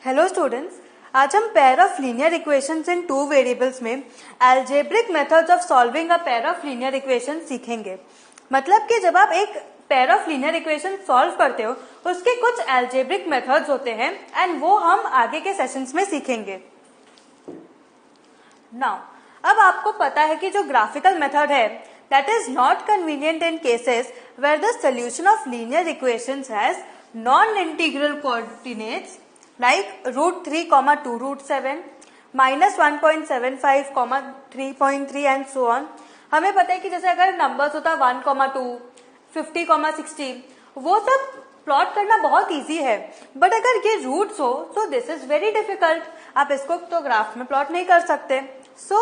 Hello students, आज हम pair of linear equations in two variables में algebraic methods of solving a pair of linear equation सीखेंगे। मतलब कि जब आप एक pair of linear equation solve करते हो उसके कुछ एल्जेब्रिक मेथड्स होते हैं एंड वो हम आगे के सेशंस में सीखेंगे। नाउ अब आपको पता है कि जो ग्राफिकल मेथड है that is not convenient in cases where the solution of linear equations has non integral coordinates like √3, 2 √7, -1.75, 3.3 and so on। हमें पता है कि जैसे अगर नंबर्स होता 1, 2, 50, 60 वो सब प्लॉट करना बहुत इजी है, बट अगर ये रूट्स हो तो दिस इज वेरी डिफिकल्ट। आप इसको तो ग्राफ में प्लॉट नहीं कर सकते। So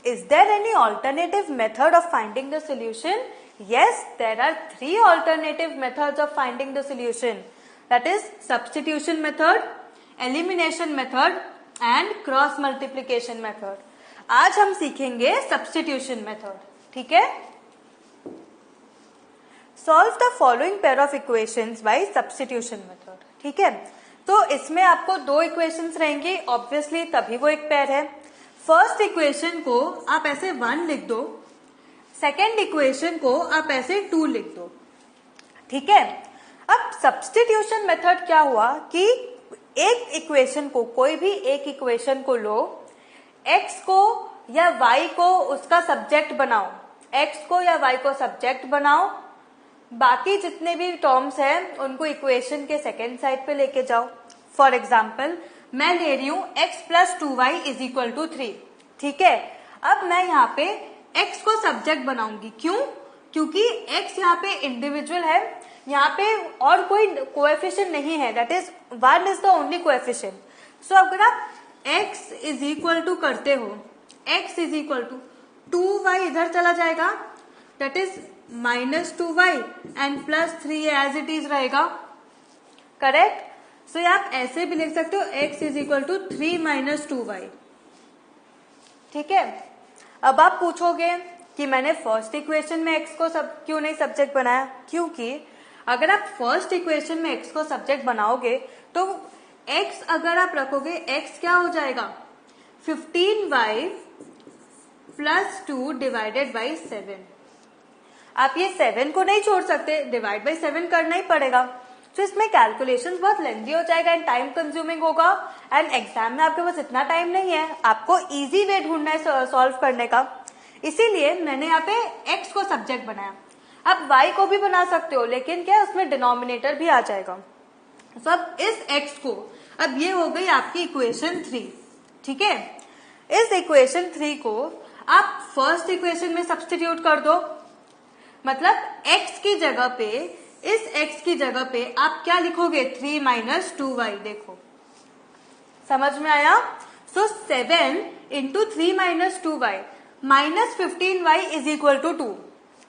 is there any alternative method of finding the solution? Yes, there are 3 alternative methods of finding the solution. That is substitution method, elimination method and cross multiplication method. आज हम सीखेंगे substitution method. ठीक है, solve the following pair of equations bye substitution method. ठीक है, तो इसमें आपको 2 इक्वेशंस रहेंगी, ऑब्वियसली तभी वो एक पेयर है। फर्स्ट इक्वेशन को आप ऐसे 1 लिख दो, सेकेंड इक्वेशन को आप ऐसे 2 लिख दो। ठीक है, अब सब्स्टिट्यूशन मेथड क्या हुआ कि एक इक्वेशन को, कोई भी एक इक्वेशन को लो, x को या y को उसका सब्जेक्ट बनाओ, x को या y को सब्जेक्ट बनाओ, बाकी जितने भी टर्म्स हैं उनको इक्वेशन के सेकेंड साइड पे लेके जाओ। फॉर एग्जाम्पल मैं ले रही हूं x + 2y = 3। ठीक है, अब मैं यहाँ पे x को सब्जेक्ट बनाऊंगी। क्यों? क्योंकि x यहाँ पे इंडिविजुअल है, यहाँ पे और कोई कोएफिशिएंट नहीं है, that is 1 is the only coefficient. So अगर आप x = करते हो, x = 2y इधर चला जाएगा, that is -2y and +3 as it is रहेगा। करेक्ट? सो आप ऐसे भी लिख सकते हो x = 3 - 2y। ठीक है, अब आप पूछोगे कि मैंने फर्स्ट इक्वेशन में x को क्यों नहीं सब्जेक्ट बनाया? क्योंकि अगर आप फर्स्ट इक्वेशन में x को सब्जेक्ट बनाओगे तो x अगर आप रखोगे, x क्या हो जाएगा? 15y + 2 / 7। आप ये 7 को नहीं छोड़ सकते, डिवाइड बाई 7 करना ही पड़ेगा। तो इसमें कैलकुलेशन बहुत लेंथी हो जाएगा एंड टाइम कंज्यूमिंग होगा, एंड एग्जाम में आपके पास इतना टाइम नहीं है, आपको इजी वे ढूंढना है सॉल्व करने का। इसीलिए मैंने यहाँ पे x को सब्जेक्ट बनाया। अब y को भी बना सकते हो, लेकिन क्या उसमें डिनोमिनेटर भी आ जाएगा। तो अब इस x को, अब ये हो गई आपकी इक्वेशन 3। ठीक है, इस इक्वेशन 3 को आप फर्स्ट इक्वेशन में सब्स्टिट्यूट कर दो। मतलब x की जगह पे, इस x की जगह पे आप क्या लिखोगे? 3 - 2y। देखो समझ में आया? सो 7 × 3 - 2y -15y = 2।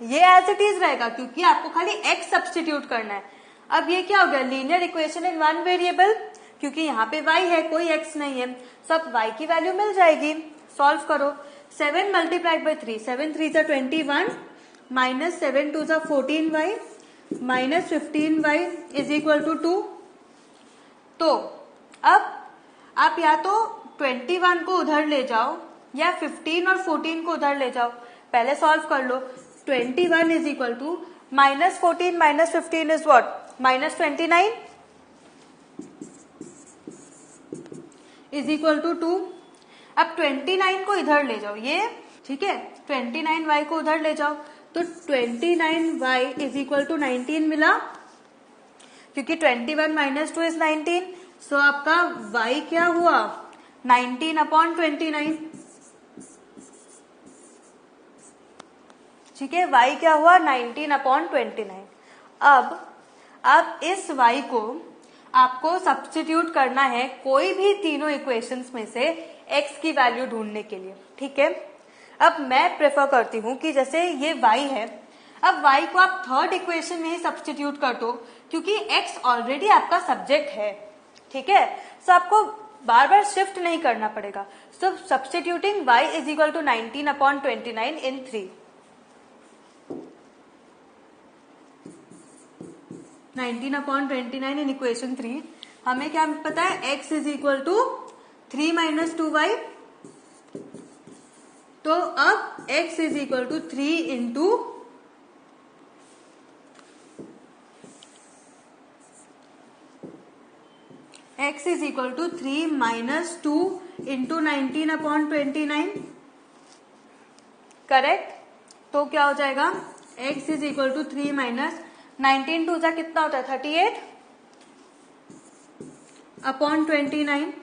ये एज इट इज रहेगा क्योंकि आपको खाली x सब्स्टिट्यूट करना है। अब ये क्या हो गया? लीनियर इक्वेशन इन 1 वेरिएबल, क्योंकि यहाँ पे y है, कोई x नहीं है, सब y की वैल्यू मिल जाएगी। सॉल्व करो। 7 × 3, 7 3 = 21, -7 2 = 14y, -15y = 2। तो अब आप या तो 21 को उधर ले जाओ या 15 और 14 को उधर ले जाओ। पहले सॉल्व कर लो। 21 = -14 - 15 is what? -29 = 2। अब 29 को इधर ले जाओ, ये ठीक है, 29y को उधर ले जाओ, तो 29y = 19 मिला, क्योंकि 21 - 2 is 19। सो आपका y क्या हुआ? 19/29। ठीक है, y क्या हुआ? 19/29। अब इस y को आपको सब्स्टिट्यूट करना है कोई भी तीनों इक्वेशंस में से x की वैल्यू ढूंढने के लिए। ठीक है, अब मैं प्रेफर करती हूं कि जैसे ये y है, अब y को आप थर्ड इक्वेशन में ही सब्स्टिट्यूट कर दो, क्योंकि x ऑलरेडी आपका सब्जेक्ट है। ठीक है, सो आपको बार बार शिफ्ट नहीं करना पड़ेगा। सो substituting y = 19/29 in 3। 19/29 in equation 3। हमें क्या पता है, x is equal to 3 minus 2y। तो अब x is equal to 3 into x is equal to 3 minus 2 into 19/29, correct. तो क्या हो जाएगा, x is equal to 3 minus 19 two जा कितना होता है 38/29।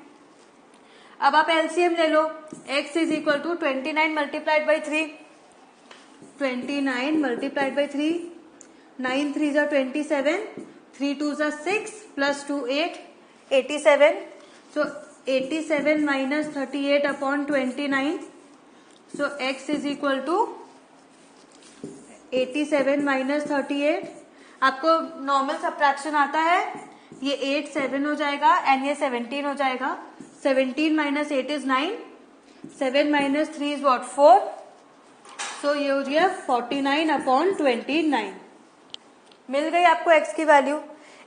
अब आप एलसीएम ले लो, x is equal to 29 multiplied by 3, 29 multiplied by 3, 9 3 जा 27, 3 2 जा 6 plus 2 8, 87। So 87 minus 38/29, so x is equal to 87 minus 38। आपको नॉर्मल सब्ट्रैक्शन आता है, ये 8 7 हो जाएगा एंड ये 17 हो जाएगा। 17 minus 8 is 9, 7 minus 3 is what 4, सो ये हो गया 49/29। मिल गई आपको x की value,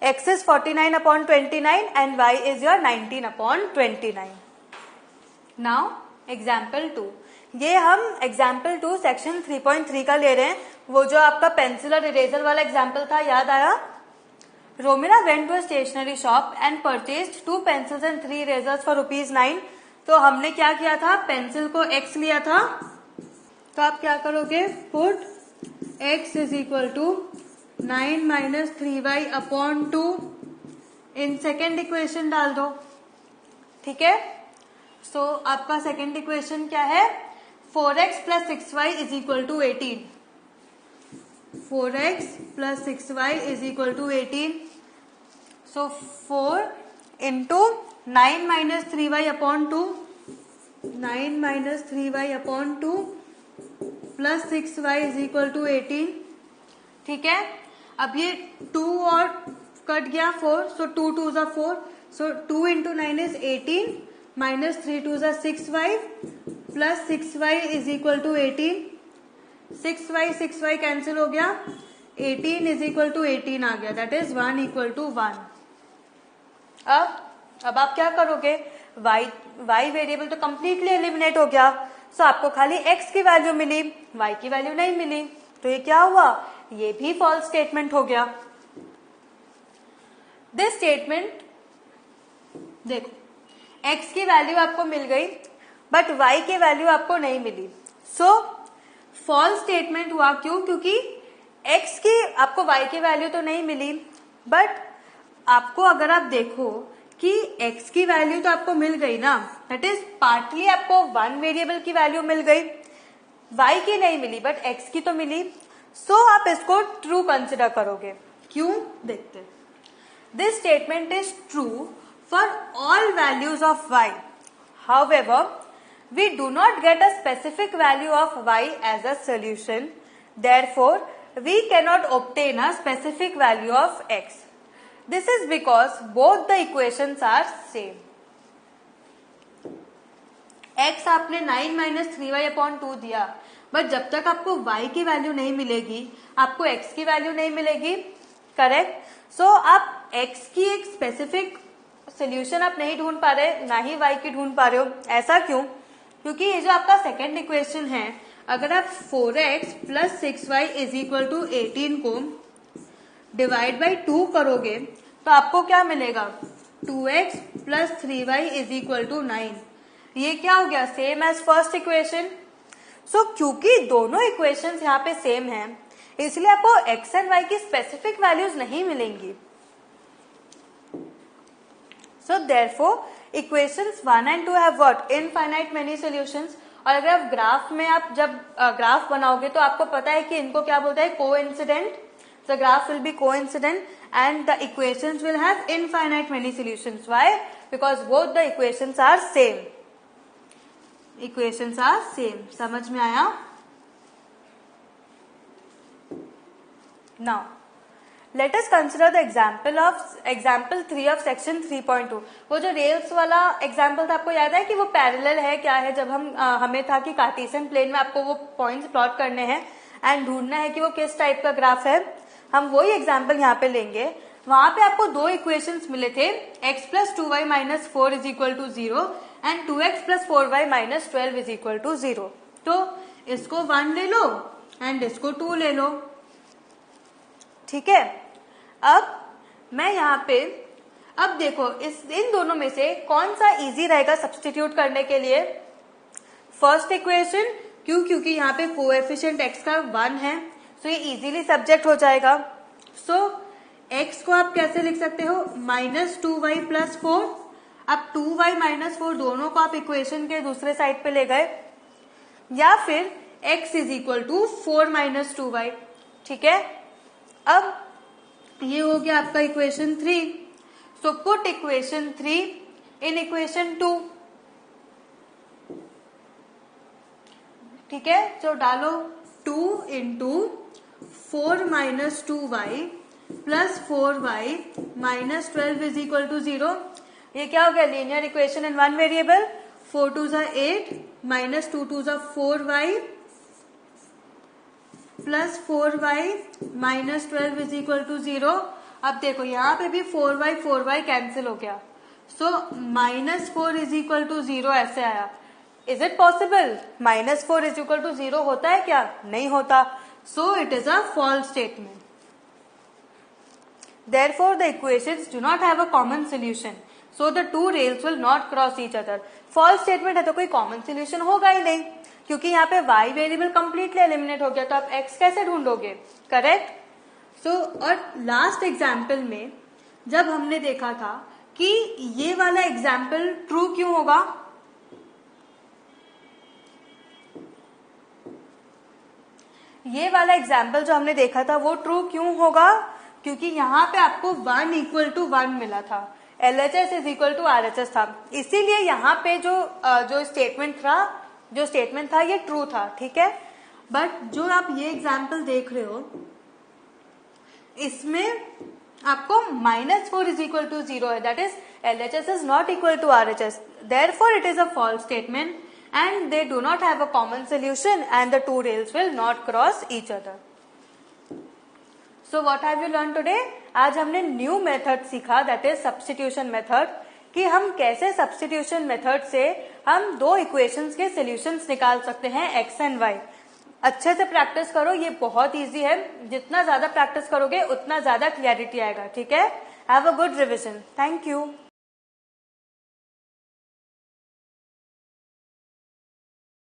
x is 49/29 and y is your 19/29। Now example 2, ये हम एग्जाम्पल 2 सेक्शन 3.3 का ले रहे हैं। वो जो आपका पेंसिल और इरेजर वाला एग्जाम्पल था, याद आया? Romina went to a stationery shop and purchased 2 pencils and 3 erasers for ₹9। तो हमने क्या किया था, पेंसिल को x लिया था, तो आप क्या करोगे, put x is equal to 9 minus 3y/2 in second equation डाल दो, ठीक है। सो आपका सेकेंड इक्वेशन क्या है, 4x plus 6y is equal to 18, 4x plus 6y is equal to 18। So 4 into 9 minus 3y/2, 9 minus 3y/2 plus 6y is equal to 18, ठीक है। अब ये 2 और कट गया 4, सो 2 2 जा 4, सो 2 इंटू 9 इज 18 माइनस 3 2 जा 6y plus 6y is equal to 18, 6y cancel हो गया, 18 इज इक्वल टू 18 आ गया, दैट इज 1 इक्वल टू 1। अब आप क्या करोगे, y वेरिएबल तो कंप्लीटली एलिमिनेट हो गया, सो आपको खाली x की वैल्यू मिली, y की वैल्यू नहीं मिली। तो ये क्या हुआ, ये भी फॉल्स स्टेटमेंट हो गया। दिस स्टेटमेंट देखो, x की वैल्यू आपको मिल गई बट y की वैल्यू आपको नहीं मिली, सो फॉल्स स्टेटमेंट हुआ। क्यों, क्योंकि x की आपको y की वैल्यू तो नहीं मिली, बट आपको अगर आप देखो कि x की वैल्यू तो आपको मिल गई ना, दैट इज पार्टली आपको 1 वेरिएबल की वैल्यू मिल गई, y की नहीं मिली बट x की तो मिली, सो आप इसको ट्रू कंसिडर करोगे। क्यों, देखते हैं। This statement is true for all values of y, however we do not get a specific value of y as a solution, therefore we cannot obtain a specific value of x. This is because both the equations are same. x आपने 9 minus 3y/2 दिया, but जब तक आपको y की value नहीं मिलेगी आपको x की वैल्यू नहीं मिलेगी, करेक्ट। सो आप x की एक स्पेसिफिक सोल्यूशन आप नहीं ढूंढ पा रहे, ना ही y की ढूंढ पा रहे हो। ऐसा क्यों, क्योंकि ये जो आपका सेकेंड इक्वेशन है, अगर आप 4x plus 6y is equal to 18 को डिवाइड बाई 2 करोगे तो आपको क्या मिलेगा, 2x plus 3y is equal to 9। ये क्या हो गया, सेम एज फर्स्ट इक्वेशन। सो क्योंकि दोनों इक्वेशंस यहाँ पे सेम हैं, इसलिए आपको x एंड y की स्पेसिफिक वैल्यूज नहीं मिलेंगी। So therefore equations 1 and 2 have what, infinite many solutions. और अगर आप ग्राफ में आप जब ग्राफ बनाओगे तो आपको पता है कि इनको क्या बोलते हैं, coincident. The graph will be coincident and the equations will have infinite many solutions. Why, because both the equations are same, equations are same. समझ में आया? Now let us consider the example 3 of section 3.2। वो जो rails वाला example था, आपको याद है कि वो पैरेलल है क्या है, जब हमें था कि कार्टेशियन प्लेन में आपको वो पॉइंट्स प्लॉट करने हैं एंड ढूंढना है कि वो किस टाइप का ग्राफ है। हम वही एग्जाम्पल यहाँ पे लेंगे, वहां पे आपको दो इक्वेशंस मिले थे, x plus 2y minus 4 is equal to 0 and 2x plus 4y minus 12 is equal to 0। तो इसको 1 ले लो एंड इसको 2 ले लो, ठीक है। अब मैं यहाँ पे, अब देखो इन दोनों में से कौन सा इजी रहेगा सब्स्टिट्यूट करने के लिए? फर्स्ट इक्वेशन, क्योंकि यहाँ पे कोएफिशिएंट x का 1 है, सो ये इजीली सब्जेक्ट हो जाएगा। सो x को आप कैसे लिख सकते हो? Minus 2y plus 4। अब 2y माइनस 4 दोनों को आप इक्वेशन के दूसरे साइड पे ले गए, या फिर x is equal to 4 minus 2y, ठीक है। अब ये हो गया आपका equation 3। So put equation 3 in equation 2, ठीक है। तो डालो 2 into 4 minus 2y plus 4y minus 12 is equal to 0। ये क्या हो गया? Linear equation in one variable. 4 2 जा 8 माइनस 2 2 जा 4y plus 4y minus 12 is equal to 0। अब देखो यहाँ पे भी 4y कैंसिल हो गया, so minus 4 is equal to 0 ऐसे आया। Is it possible? Minus 4 is equal to 0 होता है क्या? नहीं होता। So it is a false statement. Therefore, the equations do not have a common solution. So the two rails will not cross each other. False statement है तो कोई common solution होगा ही नहीं, क्योंकि यहाँ पे y वेरिएबल completely eliminate हो गया, तो आप x कैसे ढूंढोगे? करेक्ट। सो और लास्ट एग्जाम्पल में जब हमने देखा था कि ये वाला एग्जाम्पल ट्रू क्यों होगा, ये वाला एग्जाम्पल जो हमने देखा था वो ट्रू क्यों होगा? क्योंकि यहाँ पे आपको 1 इक्वल टू 1 मिला था, LHS is equal to RHS था, इसीलिए यहाँ पे जो स्टेटमेंट था ये ट्रू था, ठीक है। बट जो आप ये एग्जाम्पल देख रहे हो इसमें आपको -4 इज इक्वल टू 0 है, that is LHS is not equal to RHS, therefore it is a false statement and they do not have a common solution and the two rails will not cross each other. So what have you learned today? आज हमने new method सीखा, that is substitution method, कि हम कैसे substitution method से हम दो equations के सॉल्यूशंस निकाल सकते हैं x एंड y। अच्छे से प्रैक्टिस करो, ये बहुत इजी है, जितना ज्यादा प्रैक्टिस करोगे उतना ज्यादा क्लैरिटी आएगा, ठीक है। Have a good revision. Thank you.